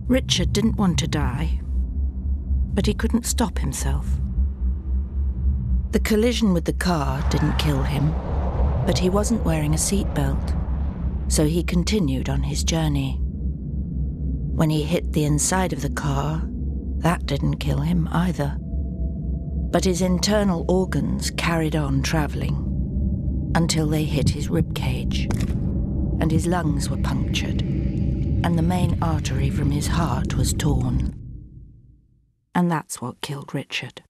Richard didn't want to die, but he couldn't stop himself. The collision with the car didn't kill him, but he wasn't wearing a seatbelt, so he continued on his journey. When he hit the inside of the car, that didn't kill him either. But his internal organs carried on travelling until they hit his rib cage, and his lungs were punctured, and the main artery from his heart was torn. And that's what killed Richard.